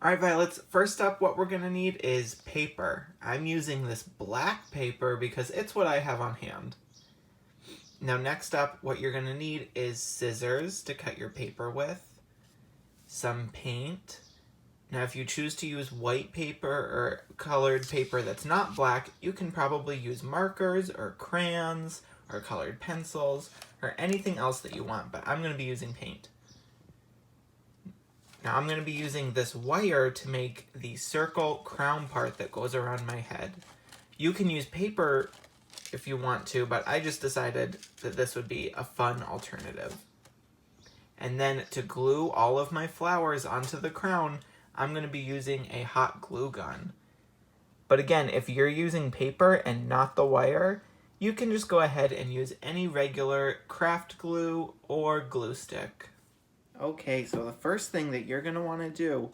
All right, Violets, first up, what we're going to need is paper. I'm using this black paper because it's what I have on hand. Now, next up, what you're going to need is scissors to cut your paper with, some paint. Now, if you choose to use white paper or colored paper that's not black, you can probably use markers or crayons or colored pencils or anything else that you want, but I'm going to be using paint. Now I'm going to be using this wire to make the circle crown part that goes around my head. You can use paper if you want to, but I just decided that this would be a fun alternative. And then to glue all of my flowers onto the crown, I'm going to be using a hot glue gun. But again, if you're using paper and not the wire, you can just go ahead and use any regular craft glue or glue stick. Okay, so the first thing that you're going to want to do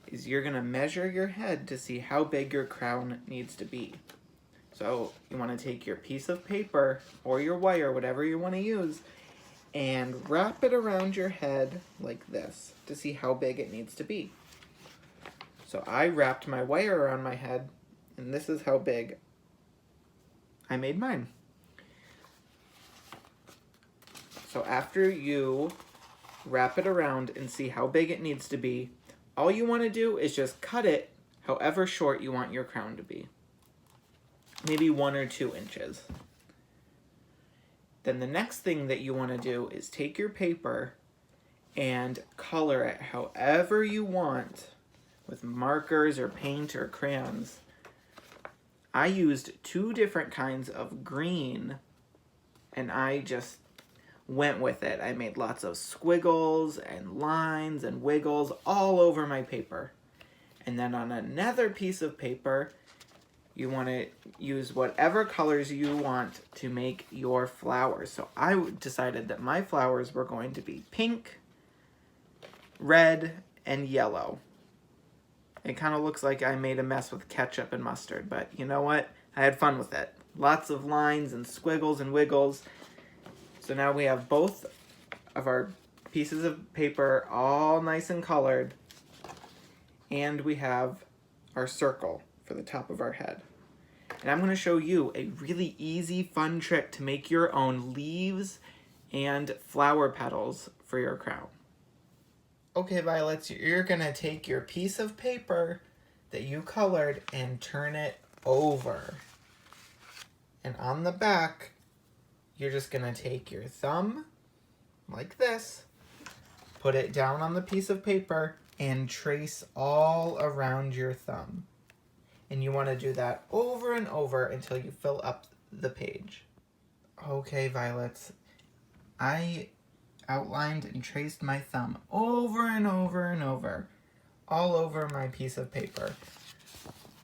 is you're going to measure your head to see how big your crown needs to be. So you want to take your piece of paper or your wire, whatever you want to use, and wrap it around your head like this to see how big it needs to be. So I wrapped my wire around my head, and this is how big I made mine. So after you wrap it around and see how big it needs to be, all you want to do is just cut it however short you want your crown to be. Maybe 1 or 2 inches. Then the next thing that you want to do is take your paper and color it however you want with markers or paint or crayons. I used 2 different kinds of green and I just went with it. I made lots of squiggles and lines and wiggles all over my paper. And then on another piece of paper, you want to use whatever colors you want to make your flowers. So I decided that my flowers were going to be pink, red, and yellow. It kind of looks like I made a mess with ketchup and mustard, but you know what? I had fun with it. Lots of lines and squiggles and wiggles. So now we have both of our pieces of paper all nice and colored, and we have our circle for the top of our head. And I'm going to show you a really easy, fun trick to make your own leaves and flower petals for your crown. Okay, Violets, you're going to take your piece of paper that you colored and turn it over. And on the back, you're just going to take your thumb, like this, put it down on the piece of paper, and trace all around your thumb. And you want to do that over and over until you fill up the page. Okay, Violets, I outlined and traced my thumb over and over and over, all over my piece of paper.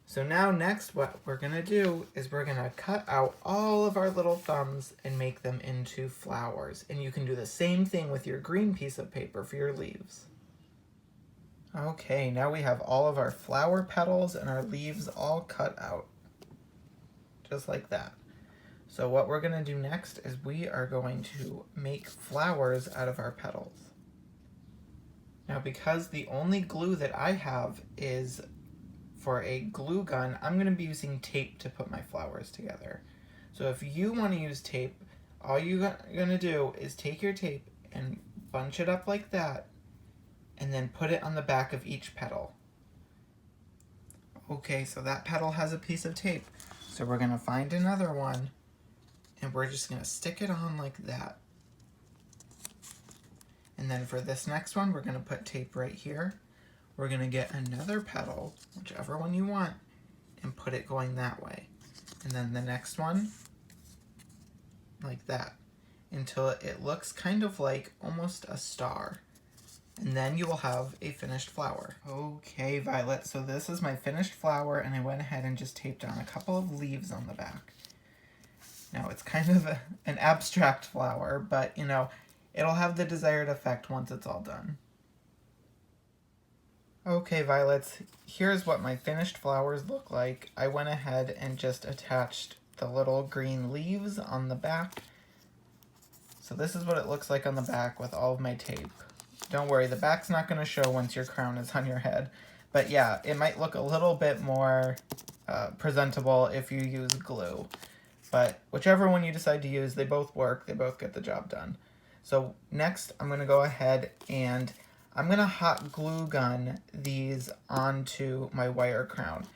So now next what we're going to do is we're going to cut out all of our little thumbs and make them into flowers. And you can do the same thing with your green piece of paper for your leaves. Okay, now we have all of our flower petals and our leaves all cut out. Just like that. So what we're going to do next is we are going to make flowers out of our petals. Now because the only glue that I have is for a glue gun, I'm going to be using tape to put my flowers together. So if you want to use tape, all you're going to do is take your tape and bunch it up like that, and then put it on the back of each petal. Okay, so that petal has a piece of tape. So we're going to find another one, and we're just going to stick it on like that. And then for this next one, we're going to put tape right here. We're going to get another petal, whichever one you want, and put it going that way. And then the next one, like that, until it looks kind of like almost a star. And then you will have a finished flower. Okay, Violet, so this is my finished flower, and I went ahead and just taped on a couple of leaves on the back. Now, it's kind of an abstract flower, but, you know, it'll have the desired effect once it's all done. Okay, Violets, here's what my finished flowers look like. I went ahead and just attached the little green leaves on the back. So this is what it looks like on the back with all of my tape. Don't worry, the back's not going to show once your crown is on your head, But yeah, it might look a little bit more presentable if you use glue. But whichever one you decide to use, they both work. They both get the job done. So next, I'm going to go ahead and I'm going to hot glue gun these onto my wire crown.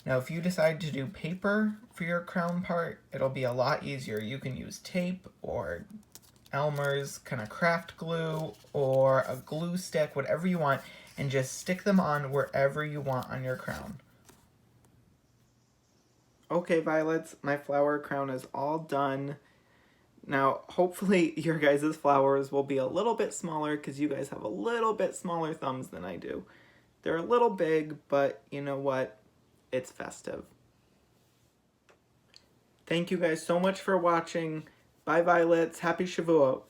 Now, if you decide to do paper for your crown part, it'll be a lot easier. You can use tape or Elmer's kind of craft glue or a glue stick, whatever you want, and just stick them on wherever you want on your crown. Okay, Violets, my flower crown is all done. Now, hopefully your guys' flowers will be a little bit smaller because you guys have a little bit smaller thumbs than I do. They're a little big, but you know what? It's festive. Thank you guys so much for watching. Bye, Violets. Happy Shavuot.